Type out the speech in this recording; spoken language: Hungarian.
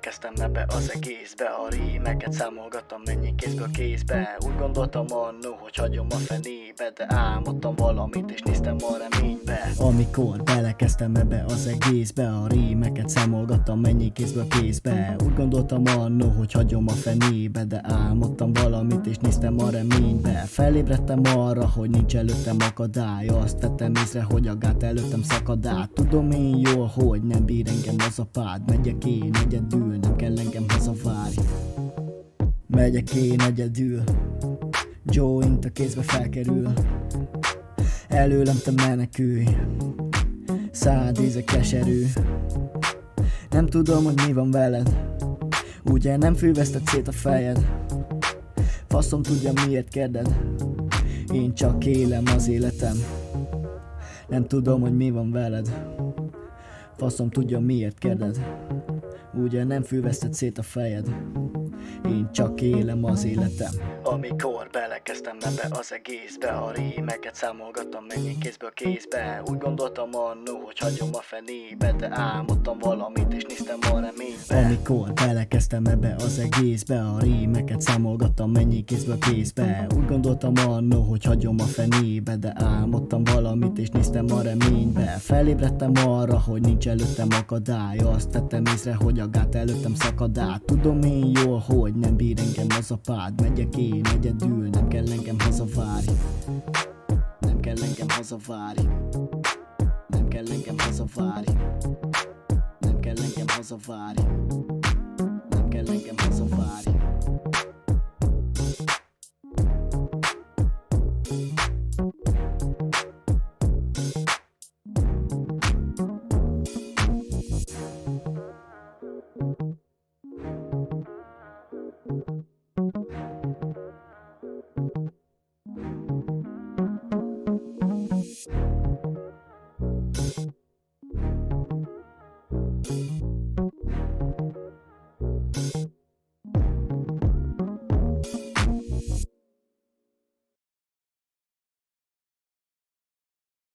belekezdtem ebbe az egészbe, a rímeket számolgattam mennyi kézből kézbe. Úgy gondoltam annó, hogy hagyom a fenébe, de álmodtam valamit és néztem a reménybe. Amikor belekezdtem ebbe az egészbe, a rímeket számolgattam mennyi kézből kézbe. Úgy gondoltam annó, hogy hagyom a fenébe, de álmodtam valamit és néztem a reménybe. Felébredtem arra, hogy nincs előttem akadály, azt tettem észre, hogy a gát előttem szakad át. Tudom én jól, hogy nem bír engem az a pád. Megyek én egyedül, nem kell engem hazavárj. Megyek én egyedül, joint a kézbe felkerül. Előlem te menekülj, szád íze keserű. Nem tudom, hogy mi van veled, ugye nem fűveszted szét a fejed. Faszom tudja miért kérded, én csak élem az életem. Nem tudom, hogy mi van veled, faszom tudja miért kérded, ugye nem fűveszted szét a fejed. Én csak élem az életem. Amikor belekezdtem ebbe az egészbe, a rímeket számolgattam mennyi kézből kézbe. Úgy gondoltam annó, hogy hagyom a fenébe, de álmodtam valamit és néztem a reménybe. Amikor belekezdtem ebbe az egészbe, a rímeket számolgattam mennyi kézből kézbe. Úgy gondoltam annó, hogy hagyom a fenébe, de álmodtam valamit és néztem a reménybe. Felébredtem arra, hogy nincs előttem akadály, azt tettem észre, hogy a gát előttem szakad át. Tudom én jól, hogy nem bír engem az a pád. Megyek én egyedül, nem kell engem hazavárj. Nem kell engem hazavárj. Nem kell engem hazavárj. Nem kell engem hazavárj. Nem kell engem hazavárj.